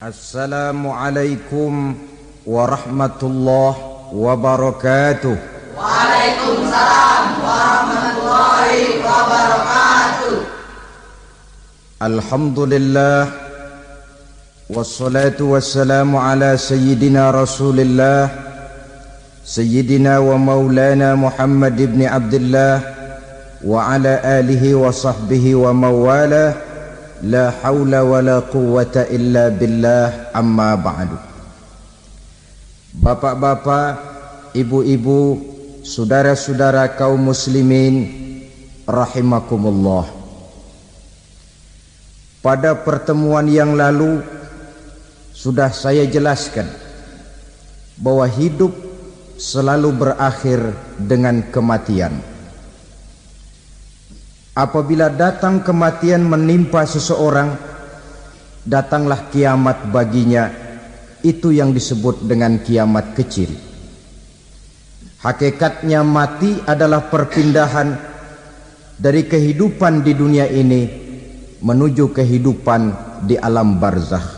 Assalamualaikum warahmatullahi wabarakatuh. Waalaikumsalam warahmatullahi wabarakatuh. Alhamdulillah wassalatu wassalamu ala sayyidina Rasulillah sayyidina wa maulana Muhammad ibn Abdullah wa ala alihi wa sahbihi wa mawalah. La haula wa la quwwata illa billah, amma ba'du. Bapak-bapak, ibu-ibu, saudara-saudara kaum muslimin rahimakumullah. Pada pertemuan yang lalu sudah saya jelaskan bahwa hidup selalu berakhir dengan kematian. Apabila datang kematian menimpa seseorang, datanglah kiamat baginya. Itu yang disebut dengan kiamat kecil. Hakikatnya mati adalah perpindahan dari kehidupan di dunia ini menuju kehidupan di alam barzakh.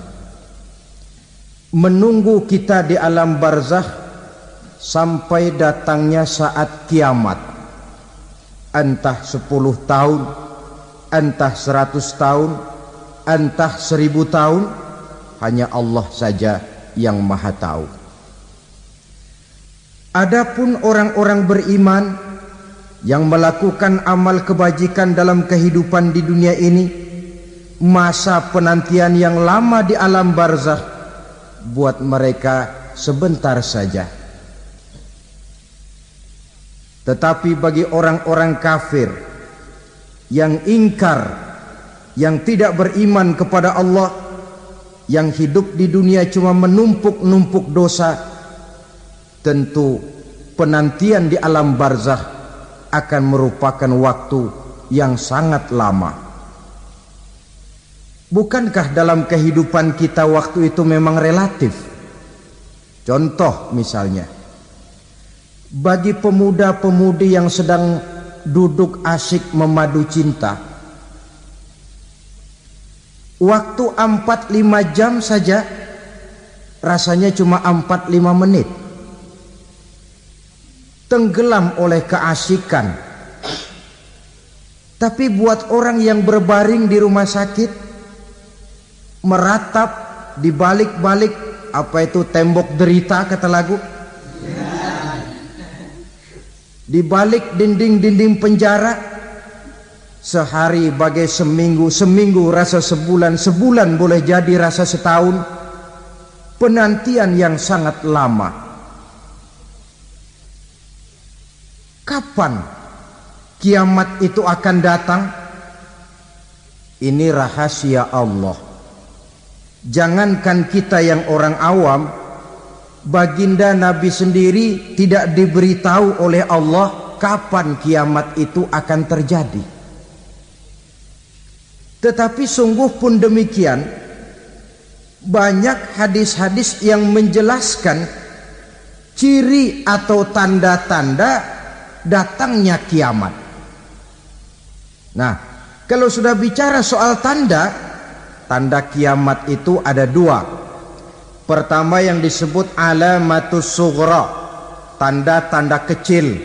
Menunggu kita di alam barzakh sampai datangnya saat kiamat. Entah 10 tahun, entah 100 tahun, entah 1000 tahun, hanya Allah saja yang maha tahu. Adapun orang-orang beriman yang melakukan amal kebajikan dalam kehidupan di dunia ini, masa penantian yang lama di alam barzakh buat mereka sebentar saja. Tetapi bagi orang-orang kafir yang ingkar, yang tidak beriman kepada Allah, yang hidup di dunia cuma menumpuk-numpuk dosa, tentu penantian di alam barzakh akan merupakan waktu yang sangat lama. Bukankah dalam kehidupan kita waktu itu memang relatif? Contoh misalnya, bagi pemuda-pemudi yang sedang duduk asyik memadu cinta, waktu 4-5 jam saja rasanya cuma 4-5 menit. Tenggelam oleh keasikan. Tapi buat orang yang berbaring di rumah sakit, meratap di balik-balik apa itu tembok derita kata lagu, di balik dinding-dinding penjara, sehari bagai seminggu, seminggu rasa sebulan, sebulan boleh jadi rasa setahun. Penantian yang sangat lama. Kapan kiamat itu akan datang? Ini rahasia Allah. Jangankan kita yang orang awam, baginda Nabi sendiri tidak diberitahu oleh Allah kapan kiamat itu akan terjadi. Tetapi sungguh pun demikian, banyak hadis-hadis yang menjelaskan ciri atau tanda-tanda datangnya kiamat. Nah, kalau sudah bicara soal tanda kiamat itu ada 2. Pertama yang disebut alamatus sughra, tanda-tanda kecil.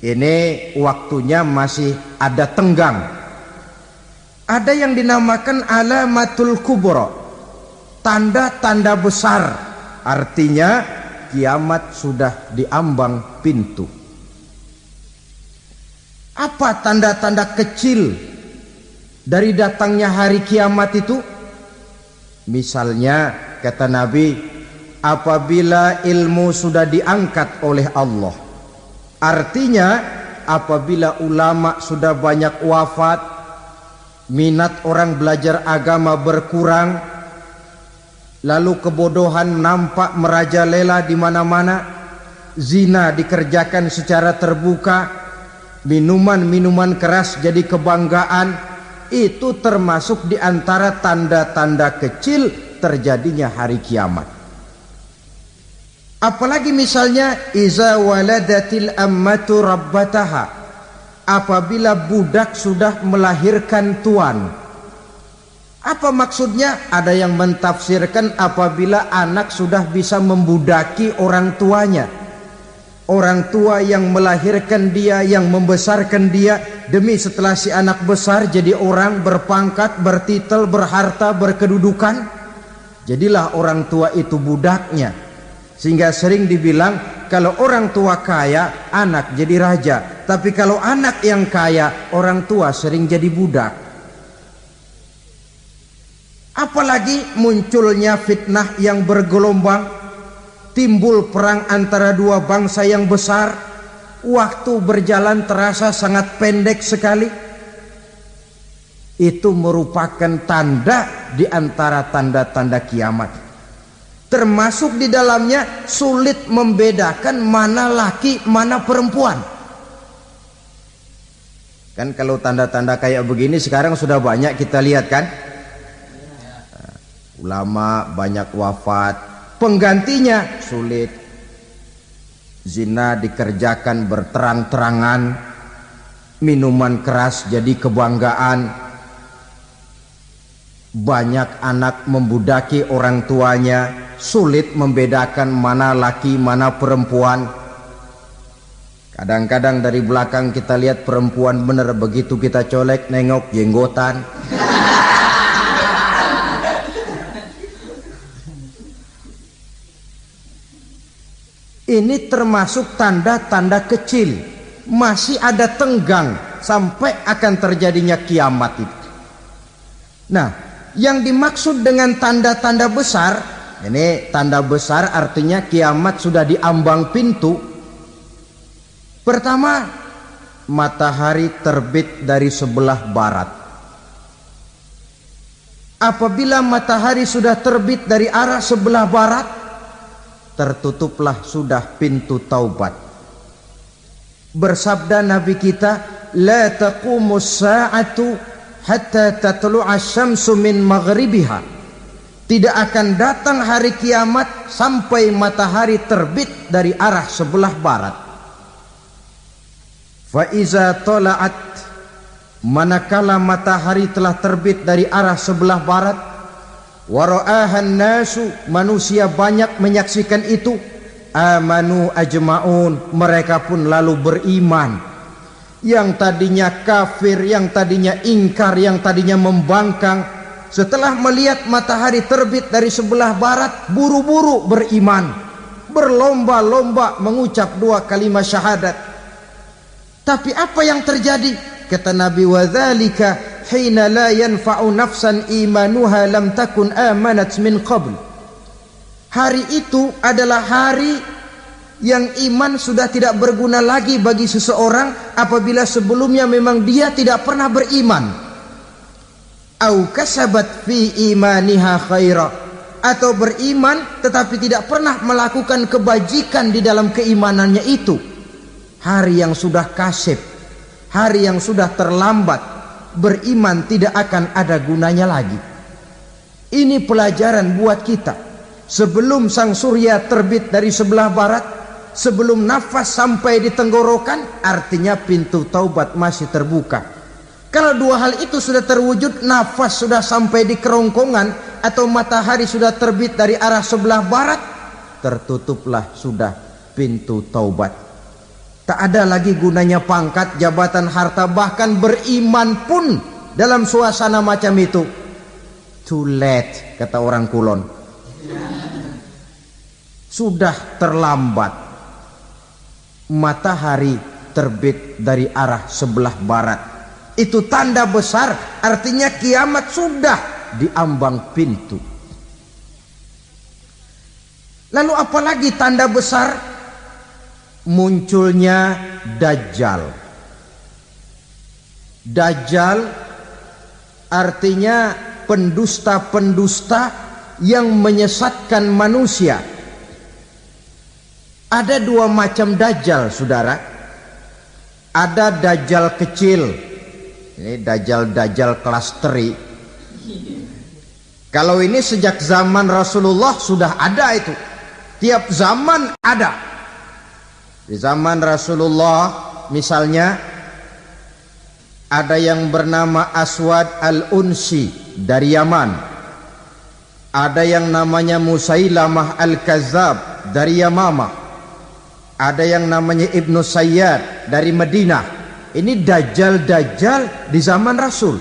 Ini waktunya masih ada tenggang. Ada yang dinamakan alamatul kubra, tanda-tanda besar. Artinya kiamat sudah diambang pintu. Apa tanda-tanda kecil dari datangnya hari kiamat itu? Misalnya kata Nabi, apabila ilmu sudah diangkat oleh Allah, artinya apabila ulama sudah banyak wafat, minat orang belajar agama berkurang, lalu kebodohan nampak merajalela di mana-mana, zina dikerjakan secara terbuka, minuman-minuman keras jadi kebanggaan, itu termasuk di antara tanda-tanda kecil terjadinya hari kiamat. Apalagi misalnya iza waladatil ammatu rabbataha, apabila budak sudah melahirkan tuan. Apa maksudnya? Ada yang mentafsirkan apabila anak sudah bisa membudaki orang tuanya. Orang tua yang melahirkan dia, yang membesarkan dia, demi setelah si anak besar jadi orang berpangkat, bertitel, berharta, berkedudukan. Jadilah orang tua itu budaknya. Sehingga sering dibilang kalau orang tua kaya, anak jadi raja. Tapi kalau anak yang kaya, orang tua sering jadi budak. Apalagi munculnya fitnah yang bergelombang, timbul perang antara dua bangsa yang besar, waktu berjalan terasa sangat pendek sekali. Itu merupakan tanda di antara tanda-tanda kiamat. Termasuk di dalamnya sulit membedakan mana laki, mana perempuan. Kan kalau tanda-tanda kayak begini sekarang sudah banyak kita lihat kan? Ulama banyak wafat, penggantinya sulit. Zina dikerjakan berterang-terangan, minuman keras jadi kebanggaan. Banyak anak membudaki orang tuanya, sulit membedakan mana laki mana perempuan. Kadang-kadang dari belakang kita lihat perempuan bener, begitu kita colek nengok jenggotan. Ini termasuk tanda-tanda kecil, masih ada tenggang sampai akan terjadinya kiamat itu. Nah, yang dimaksud dengan tanda-tanda besar, ini tanda besar artinya kiamat sudah di ambang pintu. Pertama, matahari terbit dari sebelah barat. Apabila matahari sudah terbit dari arah sebelah barat, tertutuplah sudah pintu taubat. Bersabda Nabi kita, la taqumus sa'atu hatta tatlu'a syamsu min maghribiha. Tidak akan datang hari kiamat sampai matahari terbit dari arah sebelah barat. Fa iza tala'at, manakala matahari telah terbit dari arah sebelah barat, wara'ahan nasu, manusia banyak menyaksikan itu, amanu ajma'un, mereka pun lalu beriman. Yang tadinya kafir, yang tadinya ingkar, yang tadinya membangkang, setelah melihat matahari terbit dari sebelah barat, buru-buru beriman, berlomba-lomba mengucap dua kalimat syahadat. Tapi apa yang terjadi? Kata Nabi, wadzalika hina la yanfa'u nafsan imanuha lam takun amanat min qabl. Hari itu adalah hari yang iman sudah tidak berguna lagi bagi seseorang apabila sebelumnya memang dia tidak pernah beriman. Au kasabat fi imaniha khaira, atau beriman tetapi tidak pernah melakukan kebajikan di dalam keimanannya itu. Hari yang sudah kasib, hari yang sudah terlambat, beriman tidak akan ada gunanya lagi. Ini pelajaran buat kita. Sebelum sang surya terbit dari sebelah barat, sebelum nafas sampai di tenggorokan, artinya pintu taubat masih terbuka. Kalau dua hal itu sudah terwujud, nafas sudah sampai di kerongkongan atau matahari sudah terbit dari arah sebelah barat, tertutuplah sudah pintu taubat. Tak ada lagi gunanya pangkat, jabatan, harta, bahkan beriman pun dalam suasana macam itu. Too late, kata orang Kulon. Sudah terlambat. Matahari terbit dari arah sebelah barat. Itu tanda besar, artinya kiamat sudah di ambang pintu. Lalu apalagi tanda besar? Munculnya Dajjal. Dajjal artinya pendusta-pendusta yang menyesatkan manusia. Ada dua macam Dajjal, saudara. Ada Dajjal kecil. Ini Dajjal kelas teri. Kalau ini sejak zaman Rasulullah sudah ada itu. Tiap zaman ada. Di zaman Rasulullah misalnya ada yang bernama Aswad al-Unsi. dari Yaman, ada yang namanya Musailamah Al-Kazzab dari Yamamah, ada yang namanya Ibnu Sayyad dari Madinah. Ini dajjal-dajjal di zaman Rasul.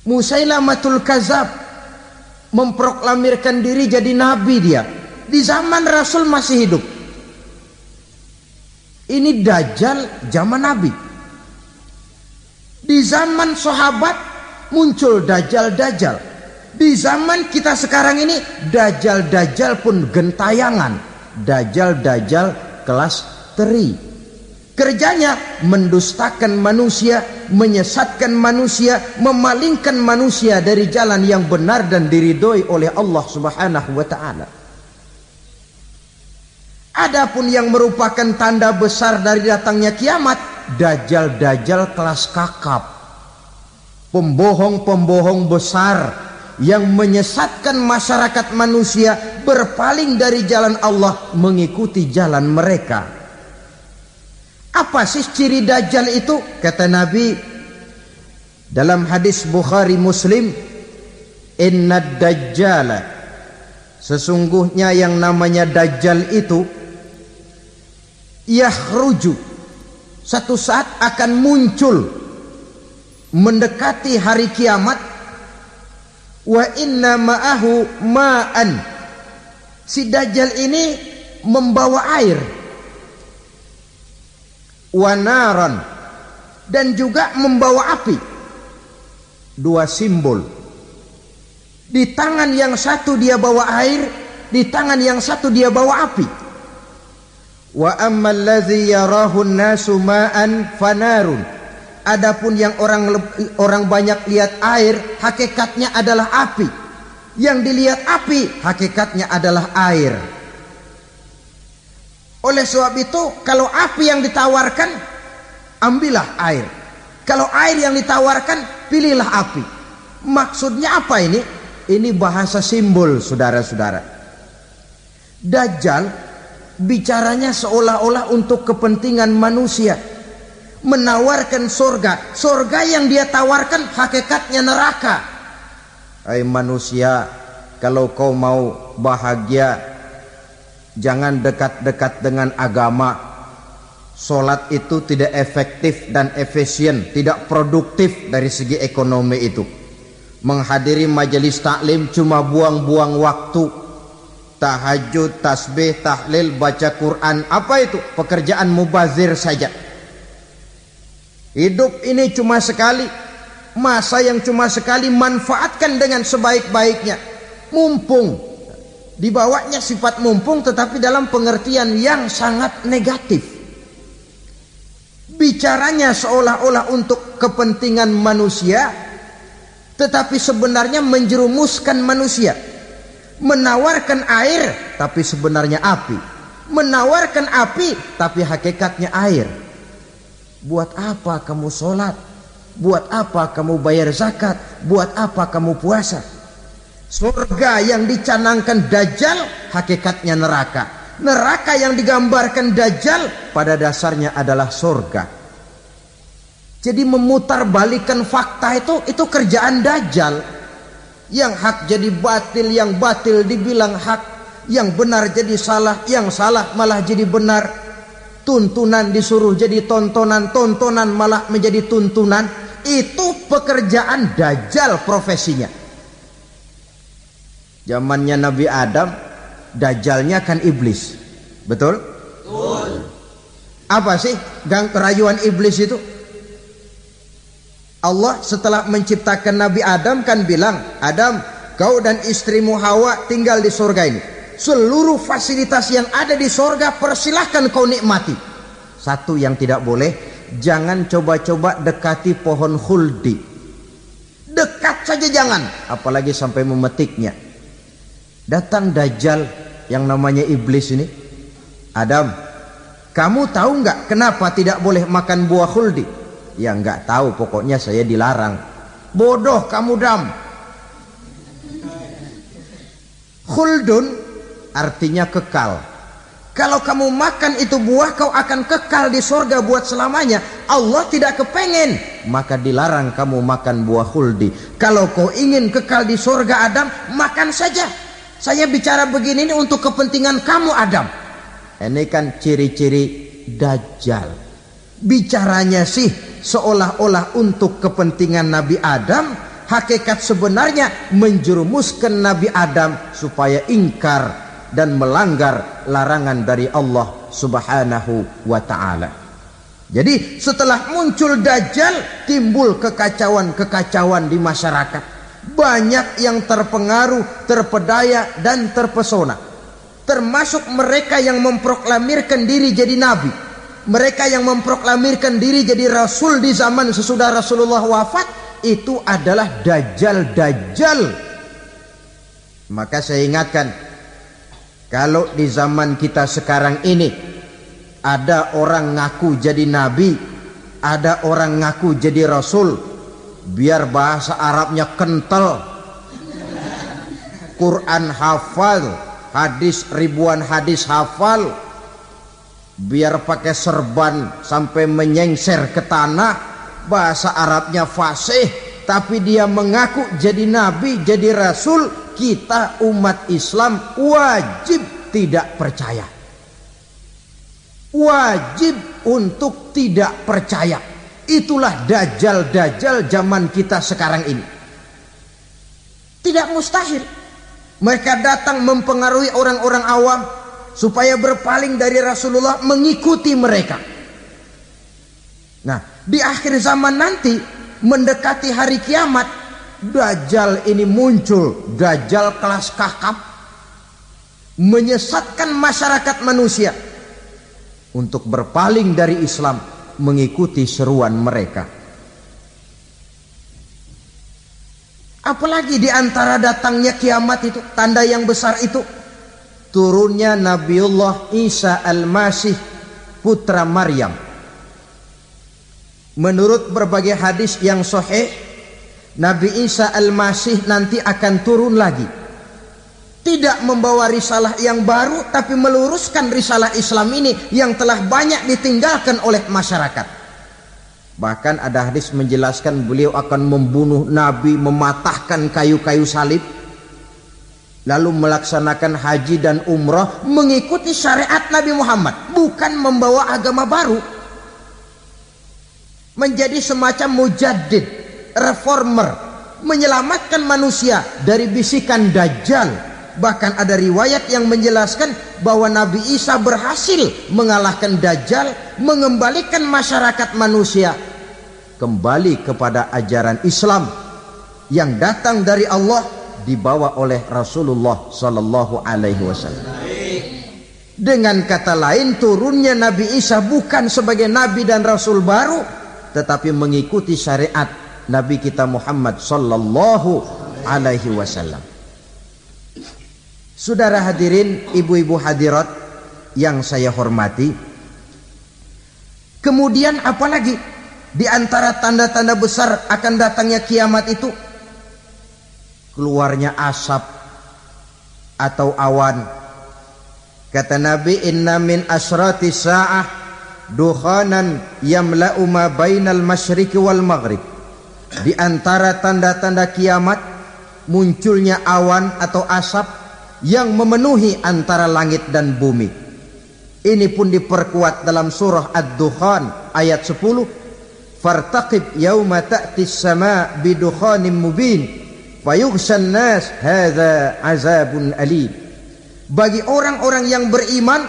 Musailamatul Kazzab memproklamirkan diri jadi nabi, dia di zaman Rasul masih hidup. Ini dajjal zaman Nabi. Di zaman sahabat muncul dajjal-dajjal. Di zaman kita sekarang ini dajjal-dajjal pun gentayangan. Dajjal-dajjal kelas teri. Kerjanya mendustakan manusia, menyesatkan manusia, memalingkan manusia dari jalan yang benar dan diridhoi oleh Allah Subhanahu wa taala. Adapun yang merupakan tanda besar dari datangnya kiamat, dajjal-dajjal kelas kakap, pembohong-pembohong besar yang menyesatkan masyarakat manusia berpaling dari jalan Allah mengikuti jalan mereka. Apa sih ciri dajjal itu? Kata Nabi dalam hadis Bukhari Muslim, innad dajjala, sesungguhnya yang namanya dajjal itu yakhruju, satu saat akan muncul mendekati hari kiamat. Wa inna ma'ahu ma'an, si dajjal ini membawa air, wa naran, dan juga membawa api. Dua simbol. Di tangan yang satu dia bawa air, di tangan yang satu dia bawa api. Wa ammal ladzi yarahu an-nasu ma'an fanarun, adapun yang orang banyak lihat air, hakikatnya adalah api. Yang dilihat api, hakikatnya adalah air. Oleh sebab itu, kalau api yang ditawarkan, ambillah air. Kalau air yang ditawarkan, pilihlah api. Maksudnya apa ini? Ini bahasa simbol, saudara-saudara. Dajjal bicaranya seolah-olah untuk kepentingan manusia, menawarkan surga. Surga yang dia tawarkan hakikatnya neraka. Hai manusia, kalau kau mau bahagia, jangan dekat-dekat dengan agama. Solat itu tidak efektif dan efisien, tidak produktif dari segi ekonomi itu. Menghadiri majelis taklim cuma buang-buang waktu. Tahajud, tasbih, tahlil, baca Quran, apa itu? Pekerjaan mubazir saja. Hidup ini cuma sekali, masa yang cuma sekali, manfaatkan dengan sebaik-baiknya. Mumpung, dibawanya sifat mumpung tetapi dalam pengertian yang sangat negatif. Bicaranya seolah-olah untuk kepentingan manusia, tetapi sebenarnya menjerumuskan manusia. Menawarkan air tapi sebenarnya api, menawarkan api tapi hakikatnya air. Buat apa kamu sholat? Buat apa kamu bayar zakat? Buat apa kamu puasa? Surga yang dicanangkan dajjal hakikatnya neraka. Neraka yang digambarkan dajjal pada dasarnya adalah surga. Jadi memutarbalikkan fakta itu kerjaan dajjal. Yang hak jadi batil, yang batil dibilang hak, yang benar jadi salah, yang salah malah jadi benar. Tuntunan disuruh jadi tontonan, tontonan malah menjadi tuntunan. Itu pekerjaan dajjal profesinya. Zamannya Nabi Adam, dajjalnya kan iblis. Betul? Betul. Apa sih rayuan iblis itu? Allah setelah menciptakan Nabi Adam kan bilang, Adam, kau dan istrimu Hawa tinggal di surga ini. Seluruh fasilitas yang ada di surga persilahkan kau nikmati. Satu yang tidak boleh, jangan coba-coba dekati pohon khuldi. Dekat saja jangan, apalagi sampai memetiknya. Datang dajjal yang namanya iblis ini. Adam, kamu tahu nggak kenapa tidak boleh makan buah khuldi? Ya nggak tahu, pokoknya saya dilarang. Bodoh kamu Dam. Khuldun artinya kekal. Kalau kamu makan itu buah, kau akan kekal di surga buat selamanya. Allah tidak kepengen maka dilarang kamu makan buah khuldi. Kalau kau ingin kekal di surga Adam, makan saja. Saya bicara begini ini untuk kepentingan kamu Adam. Ini kan ciri-ciri Dajjal. Bicaranya sih seolah-olah untuk kepentingan Nabi Adam, hakikat sebenarnya menjerumuskan Nabi Adam supaya ingkar dan melanggar larangan dari Allah Subhanahu wa ta'ala. Jadi setelah muncul Dajjal, timbul kekacauan-kekacauan di masyarakat. Banyak yang terpengaruh, terpedaya dan terpesona. Termasuk mereka yang memproklamirkan diri jadi nabi, mereka yang memproklamirkan diri jadi rasul di zaman sesudah Rasulullah wafat. Itu adalah Dajjal. Maka saya ingatkan, kalau di zaman kita sekarang ini ada orang ngaku jadi nabi, ada orang ngaku jadi rasul, biar bahasa Arabnya kental, Quran hafal, hadis ribuan hadis hafal, biar pakai serban sampai menyengser ke tanah, bahasa Arabnya fasih, tapi dia mengaku jadi nabi, jadi rasul, kita umat Islam wajib tidak percaya. Wajib untuk tidak percaya. Itulah dajjal-dajjal zaman kita sekarang ini. Tidak mustahil mereka datang mempengaruhi orang-orang awam supaya berpaling dari Rasulullah, mengikuti mereka. Nah, di akhir zaman nanti, mendekati hari kiamat, Dajjal ini muncul. Dajjal kelas kakap, menyesatkan masyarakat manusia untuk berpaling dari Islam, mengikuti seruan mereka. Apalagi di antara datangnya kiamat itu, tanda yang besar itu, turunnya Nabiullah Isa Al-Masih, putra Maryam. Menurut berbagai hadis yang sahih, Nabi Isa Al-Masih nanti akan turun lagi, tidak membawa risalah yang baru, tapi meluruskan risalah Islam ini yang telah banyak ditinggalkan oleh masyarakat. Bahkan ada hadis menjelaskan beliau akan membunuh Nabi, mematahkan kayu-kayu salib, lalu melaksanakan haji dan umrah mengikuti syariat Nabi Muhammad, bukan membawa agama baru. Menjadi semacam mujaddid, reformer, menyelamatkan manusia dari bisikan Dajjal. Bahkan ada riwayat yang menjelaskan bahwa Nabi Isa berhasil mengalahkan Dajjal, mengembalikan masyarakat manusia kembali kepada ajaran Islam yang datang dari Allah, dibawa oleh Rasulullah Sallallahu Alaihi Wasallam. Dengan kata lain, turunnya Nabi Isa bukan sebagai Nabi dan Rasul baru, tetapi mengikuti syariat Nabi kita Muhammad Sallallahu Alaihi Wasallam. Saudara hadirin, ibu-ibu hadirat yang saya hormati, kemudian apalagi di antara tanda-tanda besar akan datangnya kiamat itu? Keluarnya asap atau awan. Kata Nabi, inna min asyrati sa'ah dukhanan yamla'u ma bainal masyriqi wal maghrib. Di antara tanda-tanda kiamat, munculnya awan atau asap yang memenuhi antara langit dan bumi. Ini pun diperkuat dalam surah Ad-Dukhan ayat 10. Fartaqib yauma ta'ti as-sama' bidukhanin mubin fayughshan nas hadza azabun alim. Bagi orang-orang yang beriman,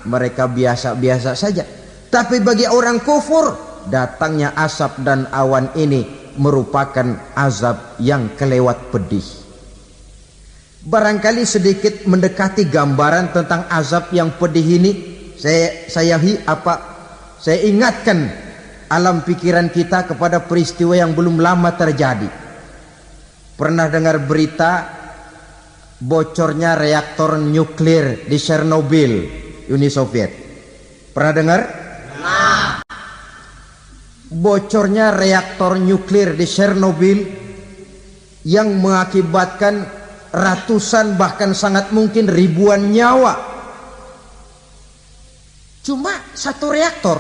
mereka biasa-biasa saja. Tapi bagi orang kufur, datangnya asap dan awan ini merupakan azab yang kelewat pedih. Barangkali sedikit mendekati gambaran tentang azab yang pedih ini, saya ingatkan alam pikiran kita kepada peristiwa yang belum lama terjadi. Pernah dengar berita bocornya reaktor nuklir di Chernobyl, Uni Soviet? Pernah dengar? Nah. Bocornya reaktor nuklir di Chernobyl yang mengakibatkan ratusan bahkan sangat mungkin ribuan nyawa. Cuma satu reaktor.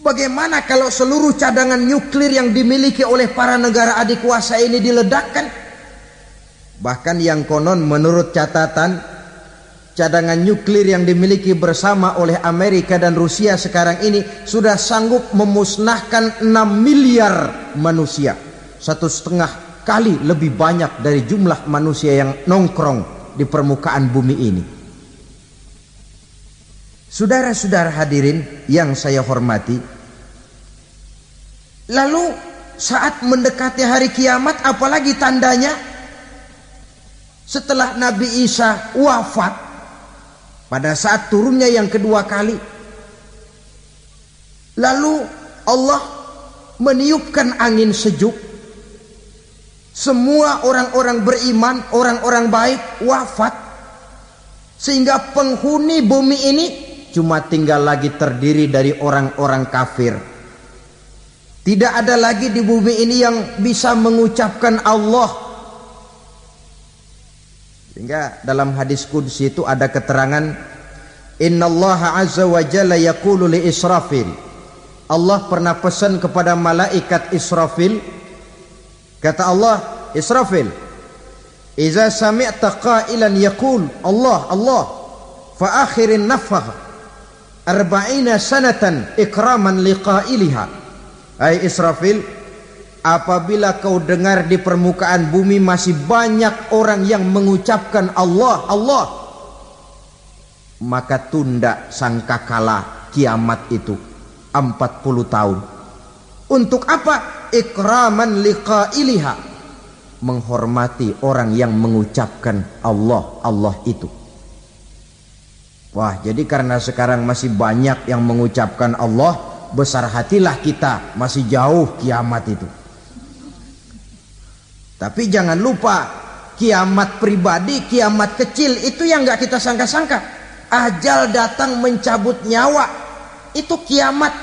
Bagaimana kalau seluruh cadangan nuklir yang dimiliki oleh para negara adik kuasa ini diledakkan? Bahkan yang konon menurut catatan, cadangan nuklir yang dimiliki bersama oleh Amerika dan Rusia sekarang ini sudah sanggup memusnahkan 6 miliar manusia, 1,5 kali lebih banyak dari jumlah manusia yang nongkrong di permukaan bumi ini. Saudara-saudara hadirin yang saya hormati, lalu saat mendekati hari kiamat, apalagi tandanya? Setelah Nabi Isa wafat, pada saat turunnya yang kedua kali, lalu Allah meniupkan angin sejuk. Semua orang-orang beriman, orang-orang baik wafat, sehingga penghuni bumi ini cuma tinggal lagi terdiri dari orang-orang kafir. Tidak ada lagi di bumi ini yang bisa mengucapkan Allah. Sehingga dalam hadis qudsi itu ada keterangan, innallaha azza wa jalla yaqulu li Israfil. Allah pernah pesan kepada malaikat Israfil, kata Allah, Israfil, iza sami'ta qailan yaqul Allah Allah fa akhirin nafakh 40 sanatan ikraman liqailiha. Hai Israfil, apabila kau dengar di permukaan bumi masih banyak orang yang mengucapkan Allah Allah, maka tunda sangkakala kiamat itu 40 tahun. Untuk apa? Ikraman liqailiha, menghormati orang yang mengucapkan Allah Allah itu. Wah, jadi karena sekarang masih banyak yang mengucapkan Allah, besar hatilah kita, masih jauh kiamat itu. Tapi jangan lupa, kiamat pribadi, kiamat kecil itu yang nggak kita sangka-sangka. Ajal datang mencabut nyawa, itu kiamat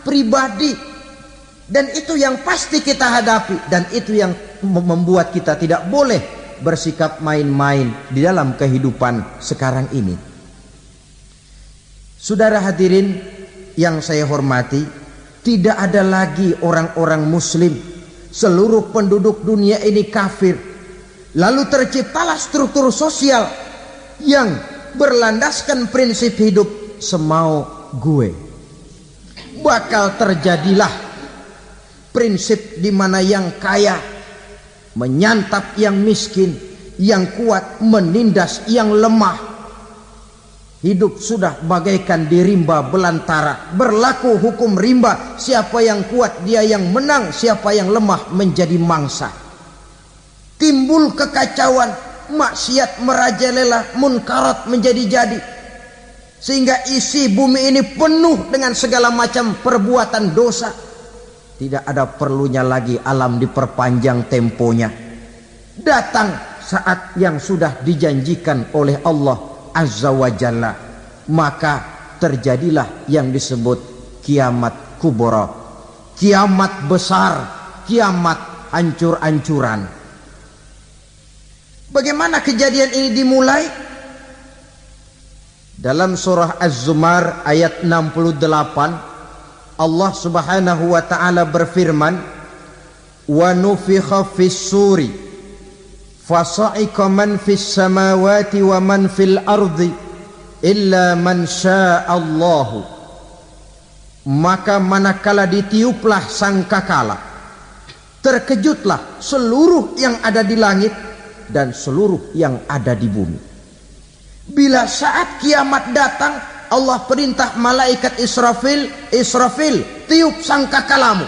pribadi, dan itu yang pasti kita hadapi, dan itu yang membuat kita tidak boleh bersikap main-main di dalam kehidupan sekarang ini. Saudara hadirin yang saya hormati, tidak ada lagi orang-orang muslim. Seluruh penduduk dunia ini kafir. Lalu terciptalah struktur sosial yang berlandaskan prinsip hidup semau gue. Bakal terjadilah prinsip di mana yang kaya menyantap yang miskin, yang kuat menindas yang lemah. Hidup sudah bagaikan di rimba belantara, berlaku hukum rimba, siapa yang kuat dia yang menang, siapa yang lemah menjadi mangsa. Timbul kekacauan, maksiat merajalela, munkarat menjadi-jadi, sehingga isi bumi ini penuh dengan segala macam perbuatan dosa. Tidak ada perlunya lagi alam diperpanjang temponya. Datang saat yang sudah dijanjikan oleh Allah Azza wa Jalla, maka terjadilah yang disebut kiamat kubra, kiamat besar, kiamat hancur-hancuran. Bagaimana kejadian ini dimulai? Dalam surah Az-Zumar ayat 68, Allah Subhanahu wa taala berfirman, wa nufikha fis suri fasa'iqa man fis samawati wa man fil ardi illa man sya'allahu. Maka manakala ditiuplah sangkakala, terkejutlah seluruh yang ada di langit dan seluruh yang ada di bumi. Bila saat kiamat datang, Allah perintah malaikat Israfil, Israfil, tiup sangkakalamu.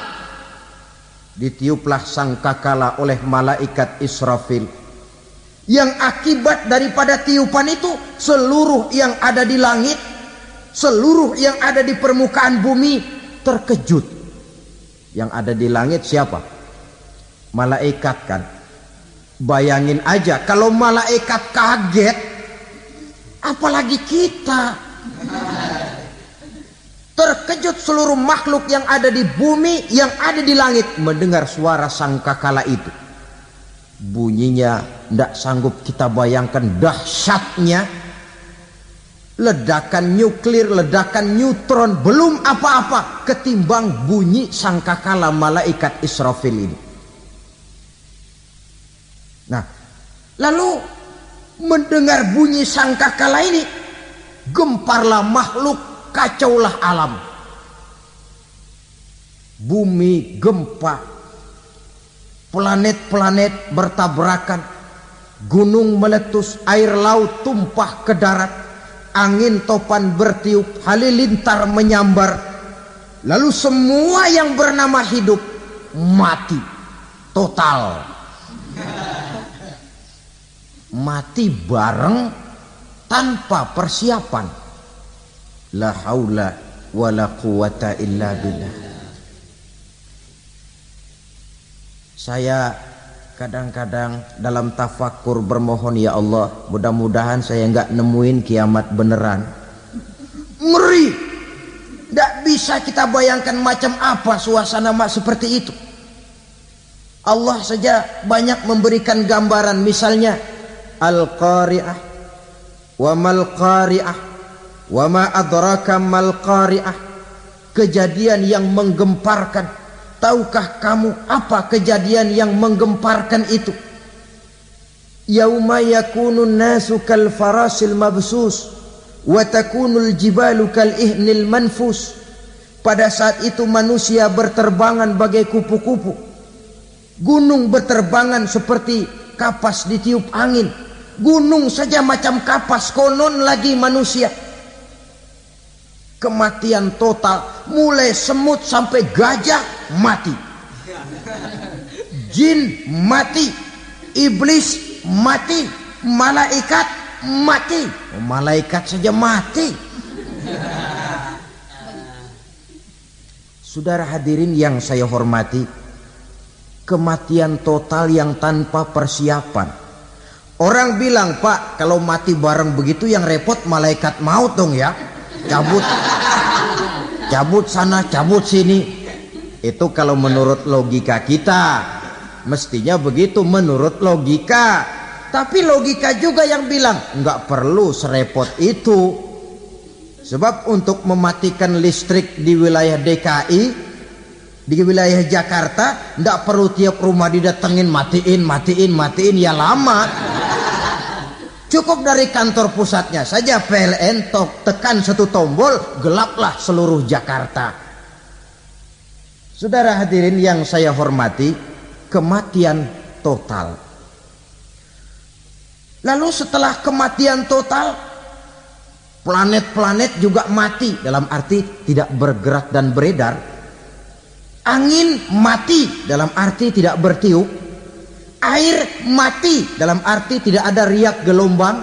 Ditiuplah sangkakala oleh malaikat Israfil. Yang akibat daripada tiupan itu, seluruh yang ada di langit, seluruh yang ada di permukaan bumi terkejut. Yang ada di langit siapa? Malaikat kan. Bayangin aja kalau malaikat kaget, apalagi kita. Terkejut seluruh makhluk yang ada di bumi, yang ada di langit mendengar suara sangkakala itu. Bunyinya tidak sanggup kita bayangkan dahsyatnya. ledakan nuklir, ledakan neutron, belum apa-apa ketimbang bunyi sangkakala malaikat Israfil ini. Nah, lalu mendengar bunyi sangkakala ini, gemparlah makhluk, kacaulah alam. Bumi gempa, planet-planet bertabrakan, gunung meletus, air laut tumpah ke darat, angin topan bertiup, halilintar menyambar. Lalu semua yang bernama hidup mati total. Mati bareng tanpa persiapan. La haula wala quwata illa billah. Saya kadang-kadang dalam tafakur bermohon, ya Allah, mudah-mudahan saya enggak nemuin kiamat beneran. Ngeri. Tidak bisa kita bayangkan macam apa suasana seperti itu. Allah saja banyak memberikan gambaran, misalnya Al-Qari'ah, wa mal qari'ah, wa ma adraka mal qari'ah. Kejadian yang menggemparkan. Tahukah kamu apa kejadian yang menggemparkan itu? Yauma yakunun nasu kal farasil mabsus wa takunul jibalu kal ihnil manfus. Pada saat itu manusia berterbangan bagai kupu-kupu, gunung berterbangan seperti kapas ditiup angin. Gunung saja macam kapas, konon lagi manusia. Kematian total, mulai semut sampai gajah mati, jin mati, iblis mati, malaikat mati. Malaikat saja mati. Saudara hadirin yang saya hormati, kematian total yang tanpa persiapan. Orang bilang, Pak, kalau mati bareng begitu yang repot malaikat maut dong ya. Cabut sana, cabut sini. Itu kalau menurut logika kita, mestinya begitu menurut logika. Tapi logika juga yang bilang nggak perlu serepot itu. Sebab untuk mematikan listrik di wilayah DKI, di wilayah Jakarta, nggak perlu tiap rumah didatengin matiin ya lama. Cukup dari kantor pusatnya saja PLN, tekan satu tombol, gelaplah seluruh Jakarta. Saudara hadirin yang saya hormati, kematian total. Lalu setelah kematian total, planet-planet juga mati, dalam arti tidak bergerak dan beredar. Angin mati, dalam arti tidak bertiup. Air mati, dalam arti tidak ada riak gelombang.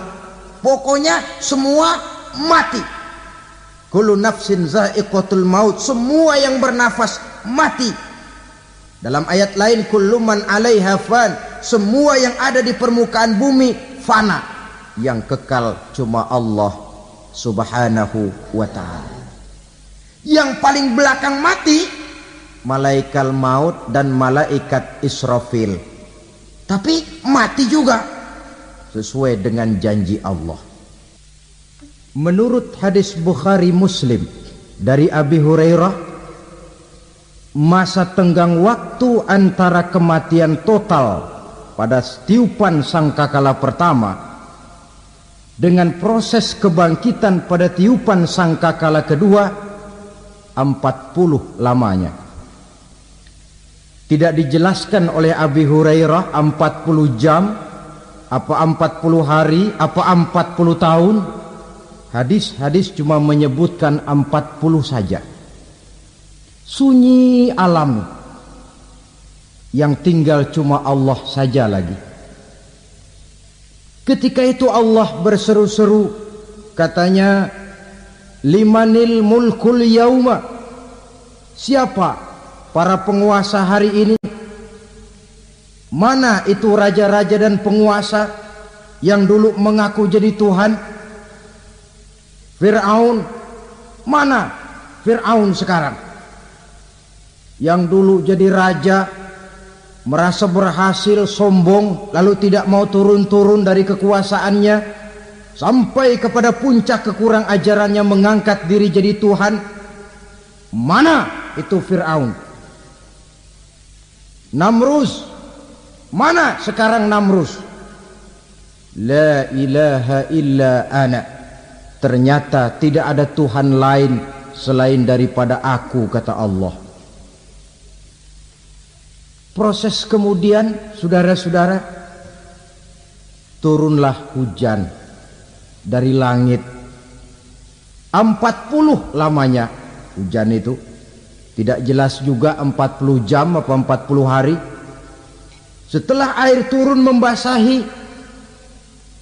Pokoknya semua mati. Kullu nafsin za'iqatul maut, semua yang bernafas mati. Dalam ayat lain, kullu man 'alaiha fan, semua yang ada di permukaan bumi fana. Yang kekal cuma Allah Subhanahu wa ta'ala. Yang paling belakang mati malaikat maut dan malaikat Israfil. Tapi mati juga sesuai dengan janji Allah. Menurut hadis Bukhari Muslim dari Abi Hurairah, masa tenggang waktu antara kematian total pada tiupan sangkakala pertama dengan proses kebangkitan pada tiupan sangkakala kedua 40 lamanya. Tidak dijelaskan oleh Abi Hurairah 40 jam, apa 40 hari, apa 40 tahun. Hadis-hadis cuma menyebutkan 40 saja. Sunyi alam, yang tinggal cuma Allah saja lagi. Ketika itu Allah berseru-seru, katanya, limanil mulkul yauma. Siapa para penguasa hari ini? Mana itu raja-raja dan penguasa yang dulu mengaku jadi Tuhan? Fir'aun. Mana Fir'aun sekarang? Yang dulu jadi raja, merasa berhasil, sombong, lalu tidak mau turun-turun dari kekuasaannya. sampai kepada puncak kekurang ajarannya mengangkat diri jadi Tuhan. Mana itu Fir'aun? Namrus, mana sekarang Namrus? La ilaha illa ana, ternyata tidak ada Tuhan lain selain daripada aku, kata Allah. Proses kemudian, saudara-saudara, turunlah hujan dari langit. 40 lamanya hujan itu. Tidak jelas juga 40 jam apa 40 hari. Setelah air turun membasahi,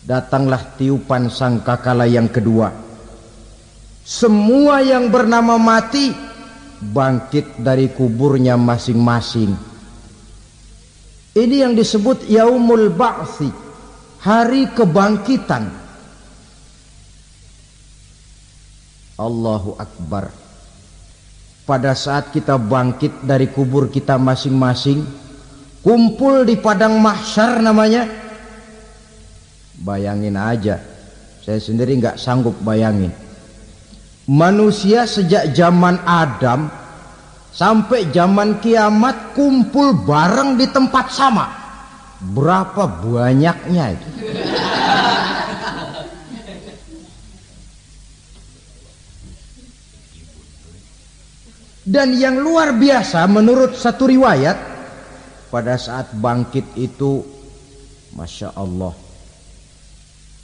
datanglah tiupan sangkakala yang kedua. Semua yang bernama mati bangkit dari kuburnya masing-masing. Ini yang disebut Yaumul Ba'thi, hari kebangkitan. Allahu Akbar. Pada saat kita bangkit dari kubur kita masing-masing, kumpul di padang mahsyar namanya. Bayangin aja, saya sendiri nggak sanggup bayangin. Manusia sejak zaman Adam sampai zaman kiamat kumpul bareng di tempat sama. Berapa banyaknya itu? Dan yang luar biasa menurut satu riwayat, pada saat bangkit itu, Masya Allah,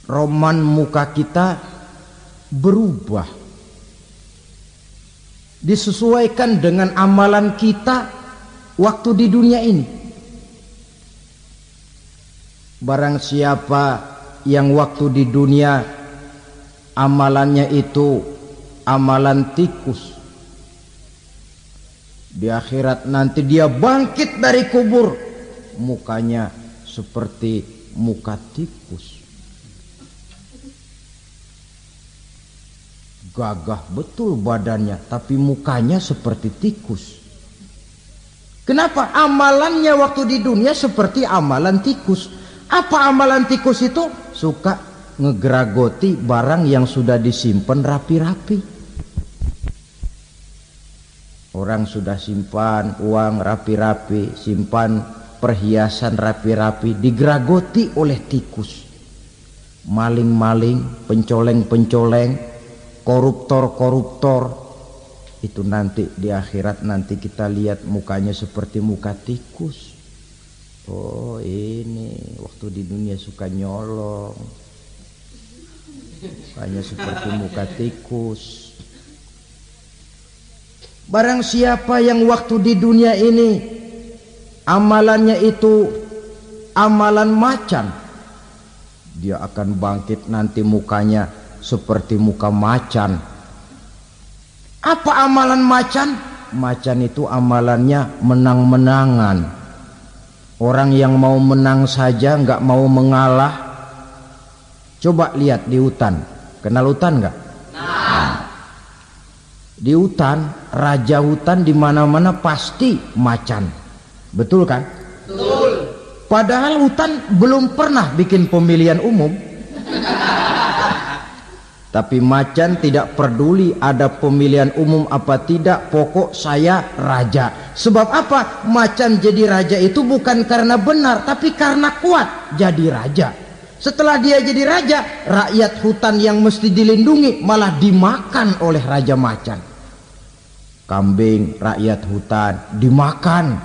roman muka kita berubah, disesuaikan dengan amalan kita waktu di dunia ini. Barang siapa yang waktu di dunia amalannya itu amalan tikus, di akhirat nanti dia bangkit dari kubur, mukanya seperti muka tikus. Gagah betul badannya, tapi mukanya seperti tikus. Kenapa? Amalannya waktu di dunia seperti amalan tikus. Apa amalan tikus itu? Suka ngegeragoti barang yang sudah disimpan rapi-rapi. Orang sudah simpan uang rapi-rapi, simpan perhiasan rapi-rapi, digeragoti oleh tikus. Maling-maling, pencoleng-pencoleng, koruptor-koruptor, itu nanti di akhirat nanti kita lihat mukanya seperti muka tikus. Oh, ini waktu di dunia suka nyolong, mukanya seperti muka tikus. Barang siapa yang waktu di dunia ini amalannya itu amalan macan, dia akan bangkit nanti mukanya seperti muka macan. Apa amalan macan? Macan itu amalannya menang-menangan. Orang yang mau menang saja nggak mau mengalah. Coba lihat di hutan, kenal hutan nggak? Di hutan, raja hutan di mana-mana pasti macan, betul kan? Betul. Padahal hutan belum pernah bikin pemilihan umum. Tapi macan tidak peduli ada pemilihan umum apa tidak, pokok saya raja. Sebab apa? Macan jadi raja itu bukan karena benar, tapi karena kuat jadi raja. Setelah dia jadi raja, rakyat hutan yang mesti dilindungi malah dimakan oleh raja macan. Kambing rakyat hutan dimakan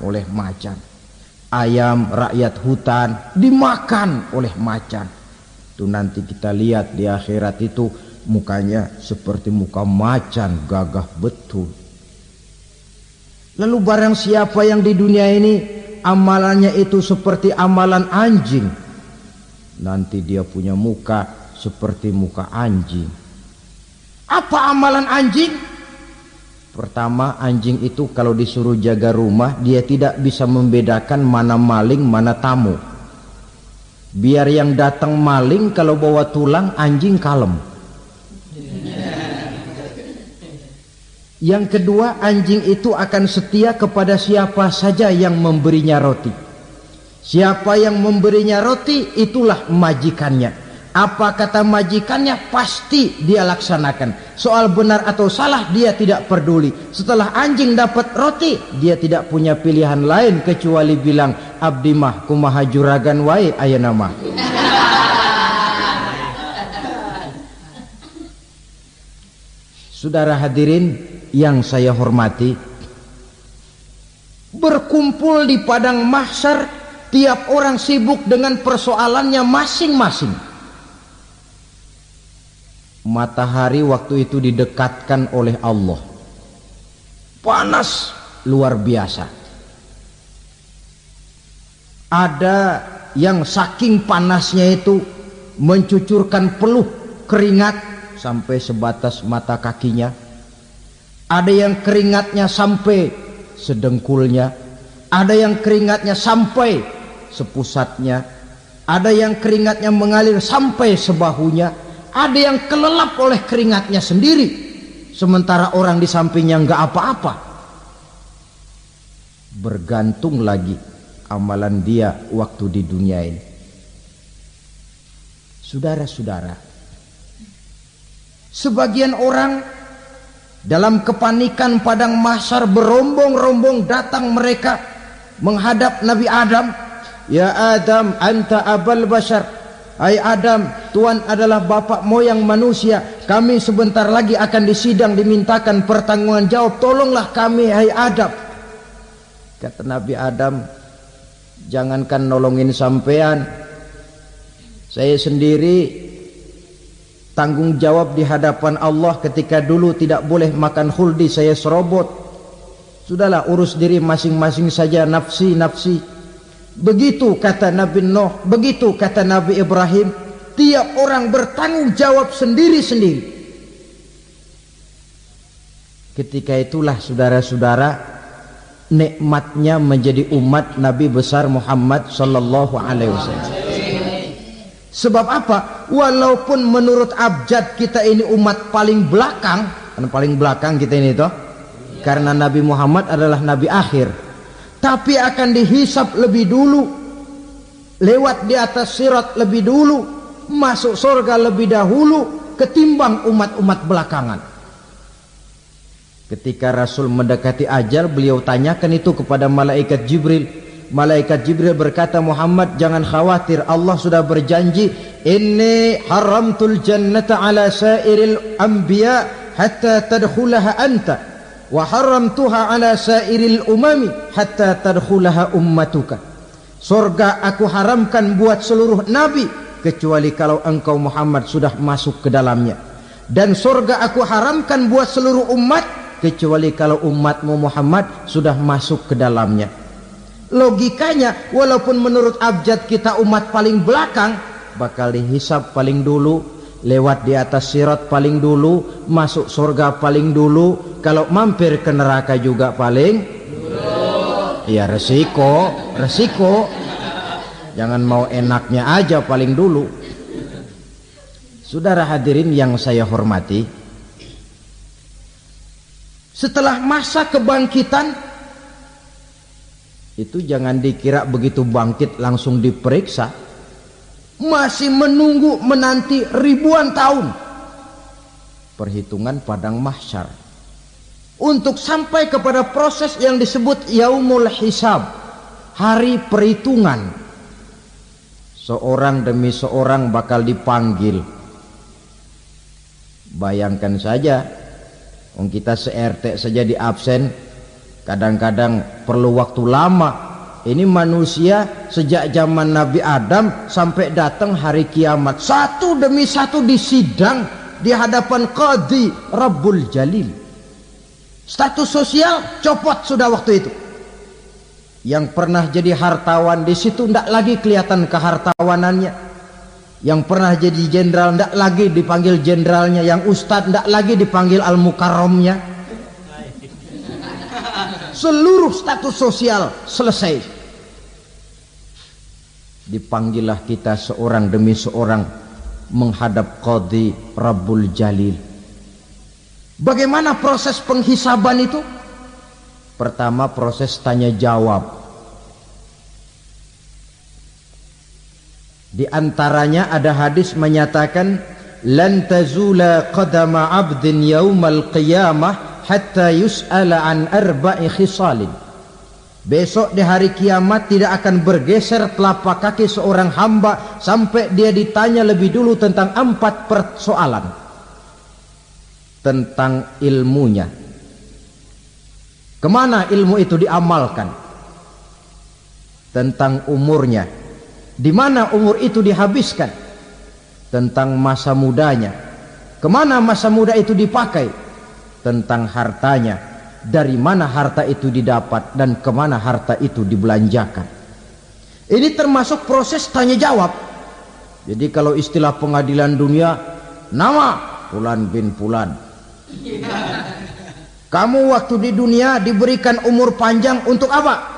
oleh macan. Ayam rakyat hutan dimakan oleh macan. Itu nanti kita lihat di akhirat itu mukanya seperti muka macan, gagah betul. Lalu barang siapa yang di dunia ini amalannya itu seperti amalan anjing, nanti dia punya muka seperti muka anjing. Apa amalan anjing? Pertama, anjing itu kalau disuruh jaga rumah, dia tidak bisa membedakan mana maling, mana tamu. Biar yang datang maling, kalau bawa tulang, anjing kalem. Yang kedua, anjing itu akan setia kepada siapa saja yang memberinya roti. Siapa yang memberinya roti, itulah majikannya. Apa kata majikannya pasti dia laksanakan. Soal benar atau salah dia tidak peduli. Setelah anjing dapat roti, dia tidak punya pilihan lain kecuali bilang, abdi mah kumaha juragan wae ayeuna mah. Saudara hadirin yang saya hormati, berkumpul di padang mahsyar, tiap orang sibuk dengan persoalannya masing-masing. Matahari waktu itu didekatkan oleh Allah, panas luar biasa. Ada yang saking panasnya itu mencucurkan peluh keringat sampai sebatas mata kakinya. Ada yang keringatnya sampai sedengkulnya, ada yang keringatnya sampai sepusatnya, ada yang keringatnya mengalir sampai sebahunya. Ada yang kelelap oleh keringatnya sendiri, sementara orang di sampingnya nggak apa-apa. Bergantung lagi amalan dia waktu di dunia ini. Saudara-saudara, sebagian orang dalam kepanikan padang mahsyar berombong-rombong datang mereka menghadap Nabi Adam. Ya Adam, anta abal bashar. Hai Adam, Tuhan adalah bapak moyang manusia. Kami sebentar lagi akan disidang, dimintakan pertanggungan jawab. Tolonglah kami, hai Adam. Kata Nabi Adam, jangankan nolongin sampean, saya sendiri tanggung jawab di hadapan Allah. Ketika dulu tidak boleh makan khuldi, saya serobot. Sudahlah, urus diri masing-masing saja, nafsi. Begitu kata Nabi Nuh, begitu kata Nabi Ibrahim. Tiap orang bertanggung jawab sendiri-sendiri. Ketika itulah saudara-saudara, nikmatnya menjadi umat Nabi besar Muhammad sallallahu alaihi wasallam. Sebab apa? Walaupun menurut abjad kita ini umat paling belakang, paling belakang kita ini toh, karena Nabi Muhammad adalah Nabi akhir, tapi akan dihisap lebih dulu, lewat di atas sirat lebih dulu, masuk surga lebih dahulu ketimbang umat-umat belakangan. Ketika Rasul mendekati ajal, beliau tanyakan itu kepada malaikat Jibril. Malaikat Jibril berkata, Muhammad jangan khawatir, Allah sudah berjanji, inni haramtul jannata ala sairil anbiya hatta tadkhulaha anta, wa haramtuha ala sairil umami hatta tadkhulaha ummatuka. Surga aku haramkan buat seluruh nabi kecuali kalau engkau Muhammad sudah masuk ke dalamnya, dan surga aku haramkan buat seluruh umat kecuali kalau umatmu Muhammad sudah masuk ke dalamnya. Logikanya, walaupun menurut abjad kita umat paling belakang, bakal dihisap paling dulu, lewat di atas sirat paling dulu, masuk surga paling dulu, kalau mampir ke neraka juga paling dulu. Ya resiko. Jangan mau enaknya aja paling dulu. Saudara hadirin yang saya hormati, setelah masa kebangkitan itu jangan dikira begitu bangkit langsung diperiksa. Masih menunggu menanti ribuan tahun perhitungan padang mahsyar untuk sampai kepada proses yang disebut yaumul hisab, hari perhitungan. Seorang demi seorang bakal dipanggil. Bayangkan saja, kita se-RT saja di absen, kadang-kadang perlu waktu lama. Ini manusia sejak zaman Nabi Adam sampai datang hari kiamat, satu demi satu disidang di hadapan Qadhi Rabbul Jalil. Status sosial copot sudah waktu itu. Yang pernah jadi hartawan di situ tidak lagi kelihatan kehartawanannya. Yang pernah jadi jenderal tidak lagi dipanggil jenderalnya. Yang ustadz tidak lagi dipanggil al-mukarramnya. Seluruh status sosial selesai. Dipanggillah kita seorang demi seorang menghadap Qadhi Rabbul Jalil. Bagaimana proses penghisaban itu? Pertama, proses tanya jawab. Di antaranya ada hadis menyatakan lan tazula qadama 'abdin yaumal qiyamah hatta yus'ala an arba'i khisalin. Besok di hari kiamat tidak akan bergeser telapak kaki seorang hamba sampai dia ditanya lebih dulu tentang 4 persoalan. Tentang ilmunya. Kemana ilmu itu diamalkan? Tentang umurnya. Di mana umur itu dihabiskan? Tentang masa mudanya. Kemana masa muda itu dipakai? Tentang hartanya. Dari mana harta itu didapat dan kemana harta itu dibelanjakan. Ini termasuk proses tanya jawab. Jadi kalau istilah pengadilan dunia, nama Fulan bin Fulan. Kamu waktu di dunia diberikan umur panjang untuk apa?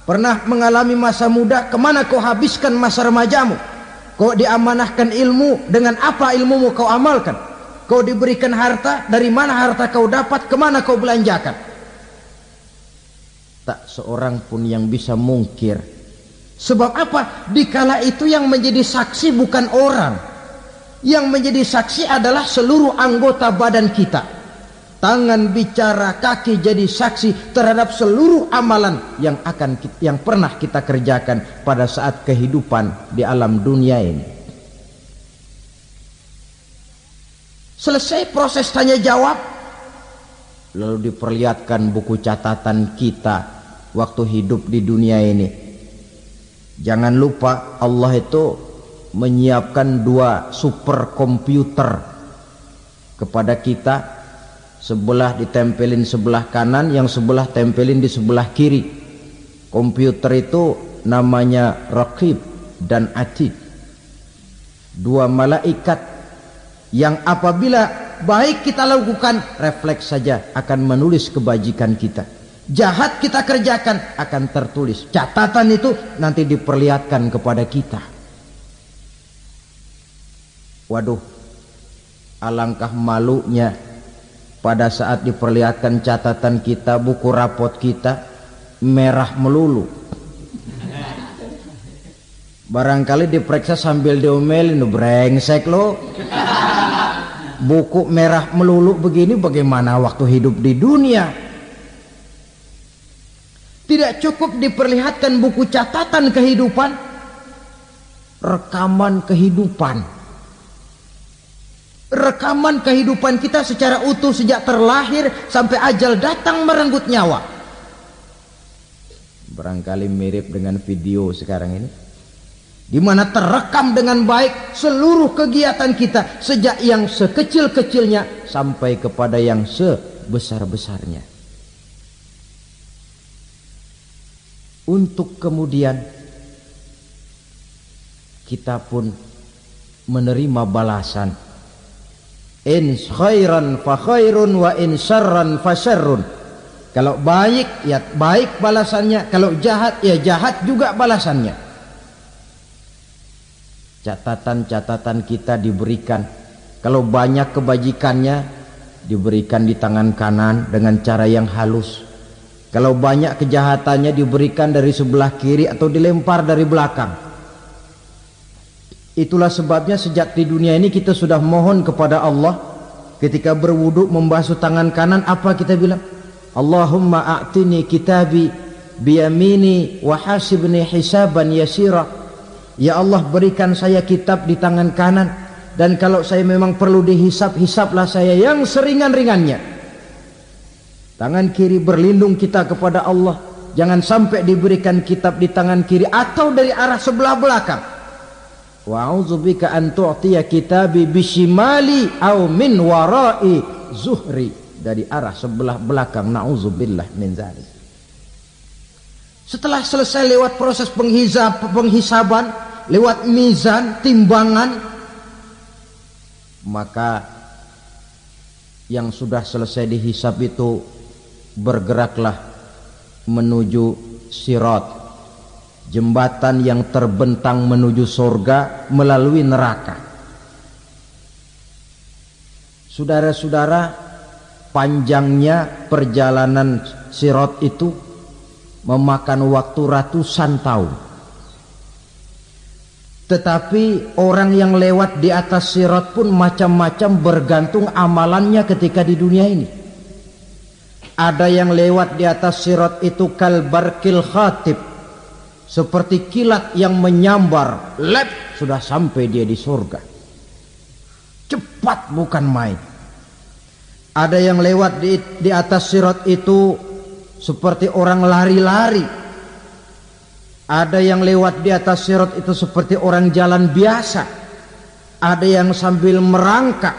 Pernah mengalami masa muda, kemana kau habiskan masa remajamu? Kau diamanahkan ilmu, dengan apa ilmumu kau amalkan? Kau diberikan harta, dari mana harta kau dapat, kemana kau belanjakan? Tak seorang pun yang bisa mungkir. Sebab apa? Dikala itu yang menjadi saksi bukan orang. Yang menjadi saksi adalah seluruh anggota badan kita. Tangan bicara, kaki jadi saksi terhadap seluruh amalan yang pernah kita kerjakan pada saat kehidupan di alam dunia ini. Selesai proses tanya jawab, lalu diperlihatkan buku catatan kita waktu hidup di dunia ini. Jangan lupa Allah itu menyiapkan 2 superkomputer kepada kita. Sebelah ditempelin sebelah kanan, yang sebelah tempelin di sebelah kiri. Komputer itu namanya Raqib dan Atid. 2 malaikat yang apabila baik kita lakukan, refleks saja akan menulis kebajikan kita. Jahat kita kerjakan, akan tertulis. Catatan itu nanti diperlihatkan kepada kita. Waduh, alangkah malunya pada saat diperlihatkan catatan kita, buku rapot kita merah melulu. Barangkali diperiksa sambil diomelin, brengsek lo. Buku merah melulu begini, bagaimana waktu hidup di dunia? Tidak cukup diperlihatkan buku catatan kehidupan, rekaman kehidupan. Rekaman kehidupan kita secara utuh sejak terlahir sampai ajal datang merenggut nyawa. Barangkali mirip dengan video sekarang ini, di mana terekam dengan baik seluruh kegiatan kita sejak yang sekecil-kecilnya sampai kepada yang sebesar-besarnya. Untuk kemudian kita pun menerima balasan. In khairan fa khairun wa in syarran fa syarrun. Kalau baik ya baik balasannya, kalau jahat ya jahat juga balasannya. Catatan-catatan kita diberikan. Kalau banyak kebajikannya diberikan di tangan kanan dengan cara yang halus. Kalau banyak kejahatannya diberikan dari sebelah kiri atau dilempar dari belakang. Itulah sebabnya sejak di dunia ini kita sudah mohon kepada Allah. Ketika berwudu membasuh tangan kanan, apa kita bilang? Allahumma a'tini kitabi biyamini wa hasibni hisaban yasira. Ya Allah, berikan saya kitab di tangan kanan, dan kalau saya memang perlu dihisap, hisaplah saya yang seringan-ringannya. Tangan kiri berlindung kita kepada Allah, jangan sampai diberikan kitab di tangan kiri atau dari arah sebelah belakang. Wa a'udzubika an tu'tiya kitabi bishimali aw min wara'i zuhri, dari arah sebelah belakang. Na'udzubillah min dzalik. Setelah selesai lewat proses penghisaban, lewat mizan, timbangan, maka yang sudah selesai dihisab itu bergeraklah menuju sirat, jembatan yang terbentang menuju surga melalui neraka. Saudara-saudara, panjangnya perjalanan sirat itu memakan waktu ratusan tahun. Tetapi orang yang lewat di atas sirat pun macam-macam, bergantung amalannya ketika di dunia ini. Ada yang lewat di atas sirat itu kal barqil khatib, seperti kilat yang menyambar, lep, sudah sampai dia di surga. Cepat bukan main. Ada yang lewat di atas sirat itu seperti orang lari-lari. Ada yang lewat di atas sirat itu seperti orang jalan biasa. Ada yang sambil merangkak,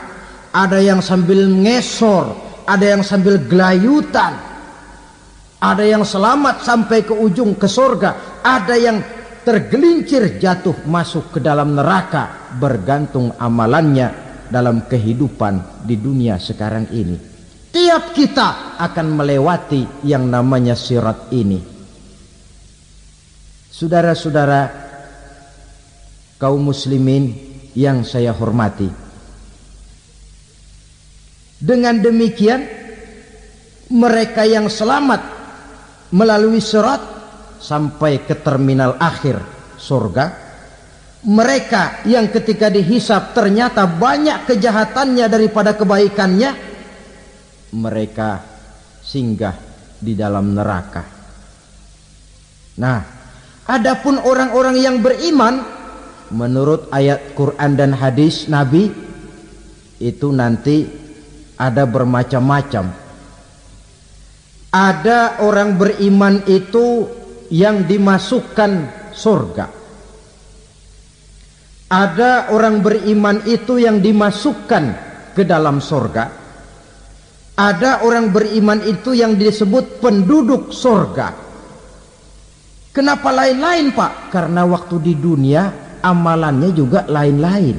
ada yang sambil ngesor, ada yang sambil gelayutan. Ada yang selamat sampai ke ujung ke surga, ada yang tergelincir jatuh masuk ke dalam neraka, bergantung amalannya dalam kehidupan di dunia sekarang ini. Tiap kita akan melewati yang namanya sirat ini. Saudara-saudara kaum muslimin yang saya hormati, dengan demikian mereka yang selamat melalui sirat sampai ke terminal akhir surga, mereka yang ketika dihisab ternyata banyak kejahatannya daripada kebaikannya, mereka singgah di dalam neraka. Nah, adapun orang-orang yang beriman menurut ayat Quran dan hadis Nabi itu nanti ada bermacam-macam. Ada orang beriman itu yang dimasukkan surga. Ada orang beriman itu yang dimasukkan ke dalam surga. Ada orang beriman itu yang disebut penduduk surga. Kenapa lain-lain, Pak? Karena waktu di dunia amalannya juga lain-lain.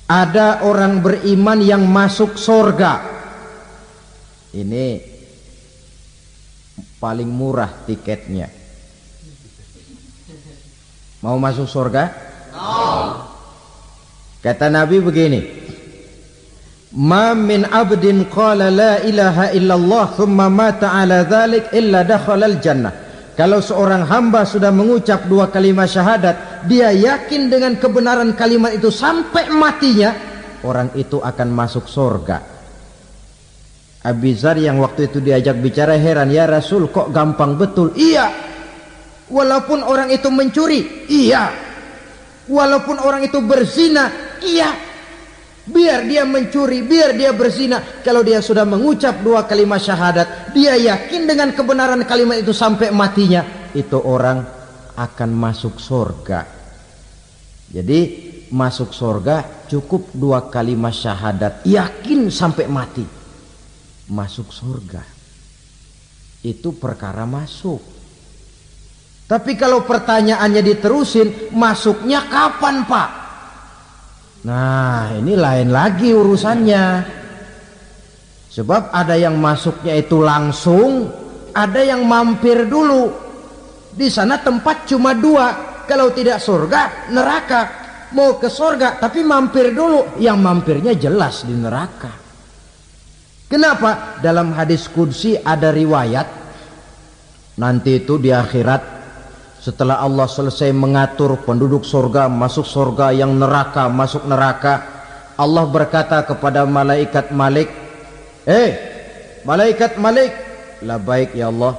Ada orang beriman yang masuk surga. Ini paling murah tiketnya. Mau masuk surga? Kata Nabi begini, ma min abdin qala la ilaha illallah thumma mata ala dhalik illa dakhalal jannah. Kalau seorang hamba sudah mengucap dua kalimat syahadat, dia yakin dengan kebenaran kalimat itu sampai matinya, orang itu akan masuk surga. Abi Dzar yang waktu itu diajak bicara heran, ya Rasul kok gampang betul? Iya, walaupun orang itu mencuri, iya, walaupun orang itu berzina, iya, biar dia mencuri, biar dia berzina, kalau dia sudah mengucap dua kalimat syahadat, dia yakin dengan kebenaran kalimat itu sampai matinya, itu orang akan masuk surga. Jadi masuk surga cukup dua kalimat syahadat, yakin sampai mati, masuk surga. Itu perkara masuk. Tapi kalau pertanyaannya diterusin, masuknya kapan, Pak? Nah, ini lain lagi urusannya. Sebab ada yang masuknya itu langsung, ada yang mampir dulu. Di sana tempat cuma dua, kalau tidak surga, neraka. Mau ke surga tapi mampir dulu, yang mampirnya jelas di neraka. Kenapa? Dalam hadis qudsi ada riwayat, nanti itu di akhirat, setelah Allah selesai mengatur penduduk surga masuk surga, yang neraka masuk neraka, Allah berkata kepada malaikat Malik, malaikat Malik, labaik ya Allah,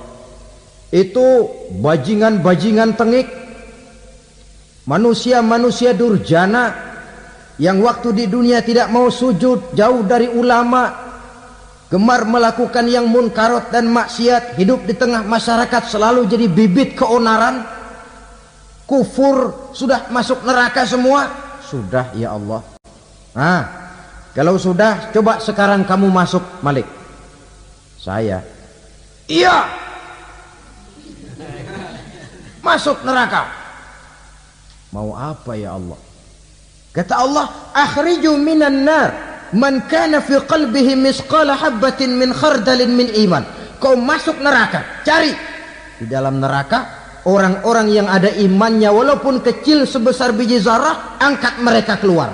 itu bajingan-bajingan tengik, manusia-manusia durjana yang waktu di dunia tidak mau sujud, jauh dari ulama, gemar melakukan yang munkarat dan maksiat, hidup di tengah masyarakat selalu jadi bibit keonaran, kufur, sudah masuk neraka semua. Sudah ya Allah. Nah, kalau sudah, coba sekarang kamu masuk, Malik. Saya, iya, masuk neraka. Mau apa ya Allah? Kata Allah, akhriju minan nar man kana fi qalbihi misqala habbatin min khardalin min iman. Kau masuk neraka, cari di dalam neraka orang-orang yang ada imannya walaupun kecil sebesar biji zarah, angkat mereka keluar.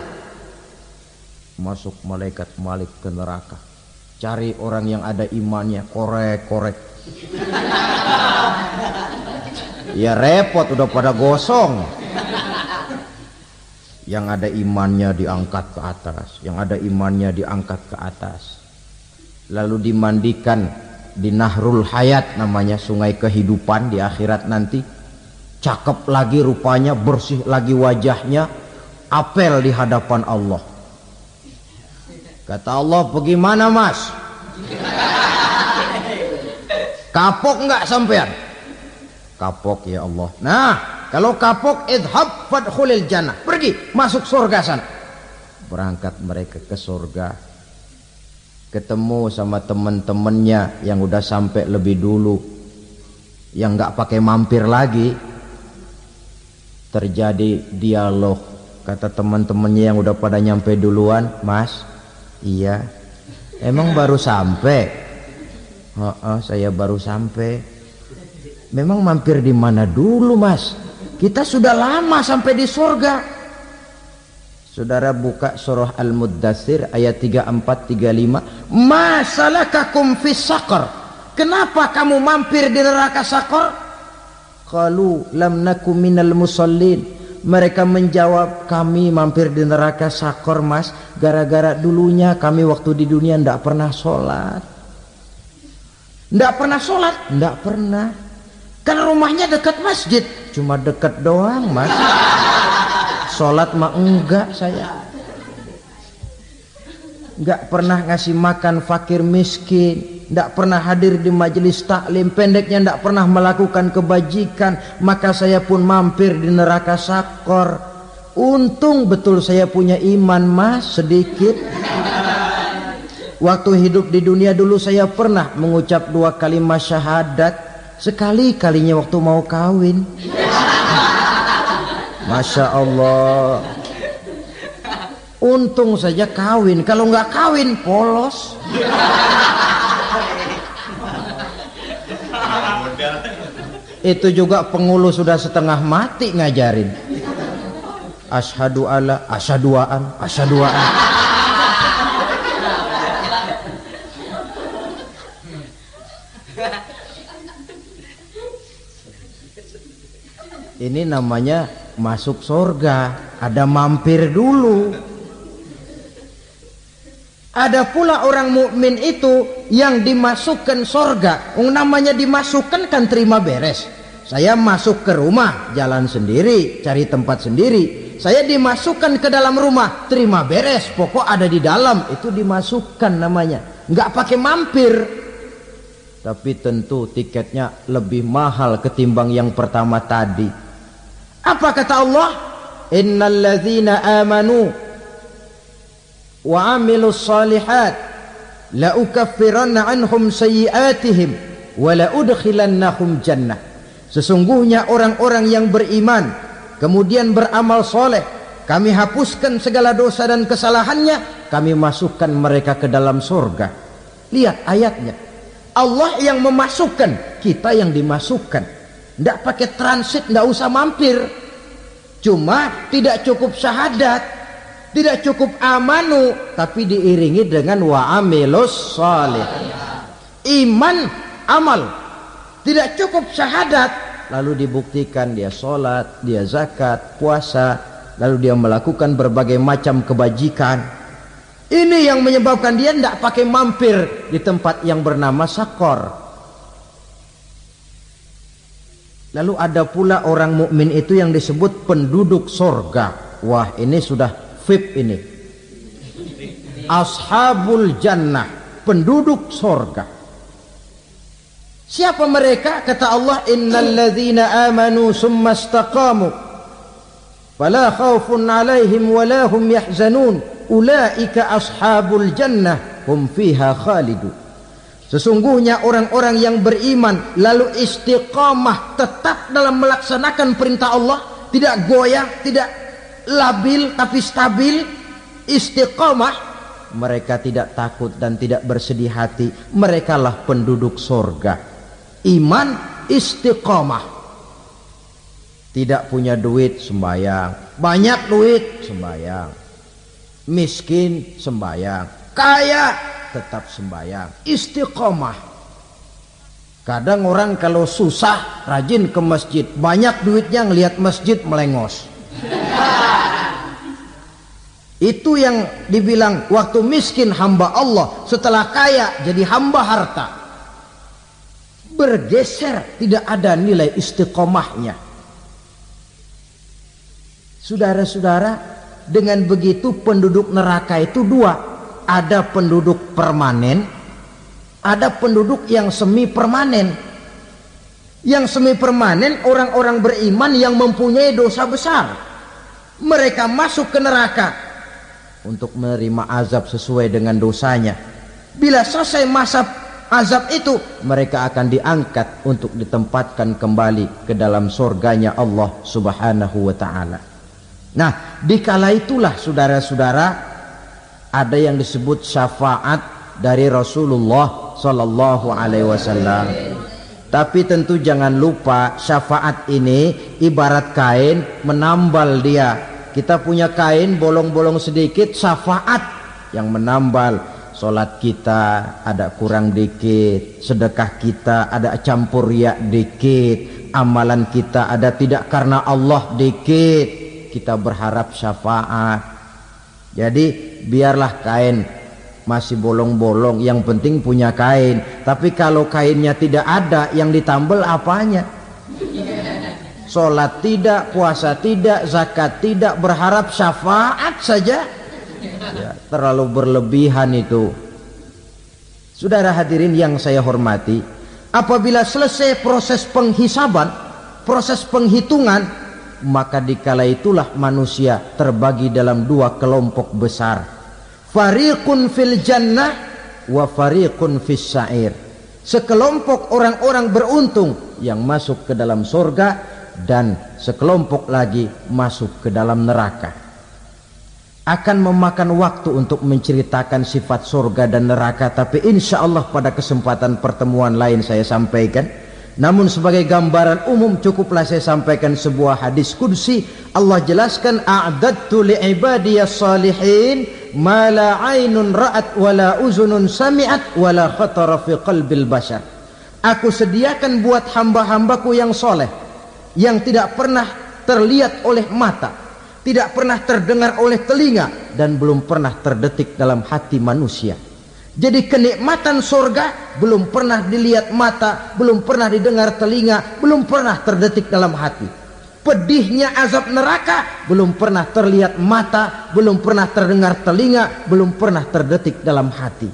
Masuk malaikat Malik ke neraka, cari orang yang ada imannya, korek-korek. Ya repot, udah pada gosong. Yang ada imannya diangkat ke atas, yang ada imannya diangkat ke atas. Lalu dimandikan di Nahrul Hayat, namanya sungai kehidupan di akhirat nanti. Cakep lagi rupanya, bersih lagi wajahnya, apel di hadapan Allah. Kata Allah, bagaimana mas? Kapok enggak sampean? Kapok ya Allah. Nah, kalau kapok, idhab fadkhulil jannah, pergi masuk surga sana. Berangkat mereka ke surga, ketemu sama teman-temannya yang udah sampai lebih dulu, yang nggak pakai mampir lagi. Terjadi dialog. Kata teman-temannya yang udah pada nyampe duluan, mas, iya, emang baru sampai? Saya baru sampai. Memang mampir di mana dulu mas? Kita sudah lama sampai di surga. Saudara buka surah Al-Muddatsir ayat 34-35. Ma salakakum fis saqar? Kenapa kamu mampir di neraka Saqar? Qalu lam nakum minal musallin. Mereka menjawab, kami mampir di neraka Saqar mas, gara-gara dulunya kami waktu di dunia ndak pernah sholat. Ndak pernah sholat? Ndak pernah. Kan rumahnya dekat masjid, cuma dekat doang mas. Sholat mah enggak saya. Enggak pernah ngasih makan fakir miskin, enggak pernah hadir di majelis taklim, pendeknya enggak pernah melakukan kebajikan. Maka saya pun mampir di neraka Saqar. Untung betul saya punya iman mas, sedikit. Waktu hidup di dunia dulu saya pernah mengucap 2 kalimat syahadat. Sekali-kalinya waktu mau kawin. Masya Allah. Untung saja kawin. Kalau nggak kawin polos. Itu juga pengulu sudah setengah mati ngajarin. Asyhadu alla, asyaduaan, asyaduaan. Ini namanya masuk surga, ada mampir dulu. Ada pula orang mukmin itu yang dimasukkan surga. Namanya dimasukkan kan terima beres. Saya masuk ke rumah, jalan sendiri, cari tempat sendiri. Saya dimasukkan ke dalam rumah, terima beres, pokok ada di dalam, itu dimasukkan namanya. Nggak pakai mampir. Tapi tentu tiketnya lebih mahal ketimbang yang pertama tadi. Apa kata Allah? Innal ladzina amanu wa amilus solihat la ukaffiranna anhum sayyi'atihim wa la udkhilannahum jannah. Sesungguhnya orang-orang yang beriman kemudian beramal soleh, kami hapuskan segala dosa dan kesalahannya, kami masukkan mereka ke dalam surga. Lihat ayatnya, Allah yang memasukkan, kita yang dimasukkan. Tidak pakai transit, tidak usah mampir. Cuma tidak cukup syahadat, tidak cukup amanu, tapi diiringi dengan wa amilus sholih. Iman, amal. Tidak cukup syahadat, lalu dibuktikan dia sholat, dia zakat, puasa, lalu dia melakukan berbagai macam kebajikan. Ini yang menyebabkan dia tidak pakai mampir di tempat yang bernama Saqar. Lalu ada pula orang mukmin itu yang disebut penduduk surga. Wah, ini sudah VIP ini. Ashabul jannah, penduduk surga. Siapa mereka? Kata Allah, innal ladzina amanu summa istaqamu fala khaufun 'alaihim wala hum yahzanun ulaika ashabul jannah hum fiha khalidun. Sesungguhnya orang-orang yang beriman lalu istiqamah, tetap dalam melaksanakan perintah Allah, tidak goyah, tidak labil tapi stabil, istiqamah, mereka tidak takut dan tidak bersedih hati. Merekalah penduduk surga. Iman, istiqamah. Tidak punya duit, sembayang. Banyak duit, sembayang. Miskin, sembayang. Kaya, tetap sembahyang, istiqomah. Kadang orang kalau susah rajin ke masjid, banyak duitnya ngelihat masjid melengos. Itu yang dibilang waktu miskin hamba Allah, setelah kaya jadi hamba harta. Bergeser, tidak ada nilai istiqomahnya. Saudara-saudara, dengan begitu penduduk neraka itu dua. Ada penduduk permanen, ada penduduk yang semi permanen. Yang semi permanen orang-orang beriman yang mempunyai dosa besar. Mereka masuk ke neraka untuk menerima azab sesuai dengan dosanya. Bila selesai masa azab itu, mereka akan diangkat untuk ditempatkan kembali ke dalam surganya Allah Subhanahu wa ta'ala. Nah, dikala itulah saudara-saudara, ada yang disebut syafaat dari Rasulullah sallallahu alaihi wasallam. Tapi tentu jangan lupa, syafaat ini ibarat kain menambal dia. Kita punya kain bolong-bolong sedikit, syafaat yang menambal. Solat kita ada kurang dikit, sedekah kita ada campur riak dikit, amalan kita ada tidak karena Allah dikit, kita berharap syafaat. Jadi biarlah kain masih bolong-bolong, yang penting punya kain. Tapi kalau kainnya tidak ada, yang ditambal apanya? Sholat tidak, puasa tidak, zakat tidak, berharap syafaat saja, ya, terlalu berlebihan itu. Saudara hadirin yang saya hormati, apabila selesai proses penghisaban, proses penghitungan, maka dikala itulah manusia terbagi dalam dua kelompok besar. Fariqun fil jannah wa fariqun fis sa'ir. Sekelompok orang-orang beruntung yang masuk ke dalam surga, dan sekelompok lagi masuk ke dalam neraka. Akan memakan waktu untuk menceritakan sifat surga dan neraka, tapi insya Allah pada kesempatan pertemuan lain saya sampaikan. Namun sebagai gambaran umum cukuplah saya sampaikan sebuah hadis qudsi. Allah jelaskan, a'dadtu li'ibadiyas salihin ma la ainun ra'at wa la uzunun sami'at wa la khatara fi qalbil bashar. Aku sediakan buat hamba-hambaku yang soleh, yang tidak pernah terlihat oleh mata, tidak pernah terdengar oleh telinga, dan belum pernah terdetik dalam hati manusia. Jadi kenikmatan surga belum pernah dilihat mata, belum pernah didengar telinga, belum pernah terdetik dalam hati. Pedihnya azab neraka belum pernah terlihat mata, belum pernah terdengar telinga, belum pernah terdetik dalam hati.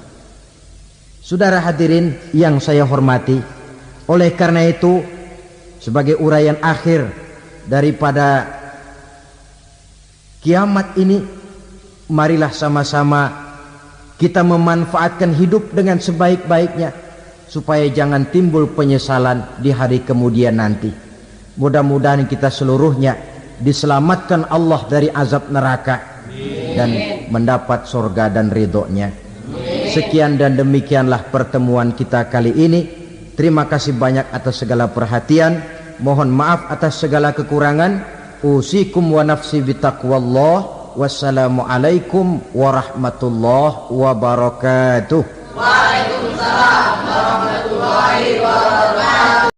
Saudara hadirin yang saya hormati, oleh karena itu, sebagai uraian akhir daripada kiamat ini, marilah sama-sama kita memanfaatkan hidup dengan sebaik-baiknya, supaya jangan timbul penyesalan di hari kemudian nanti. Mudah-mudahan kita seluruhnya diselamatkan Allah dari azab neraka dan mendapat surga dan ridhonya. Sekian dan demikianlah pertemuan kita kali ini. Terima kasih banyak atas segala perhatian. Mohon maaf atas segala kekurangan. Usikum wa nafsi bitaqwallah. Wassalamualaikum warahmatullahi wabarakatuh. Waalaikumsalam warahmatullahi wabarakatuh.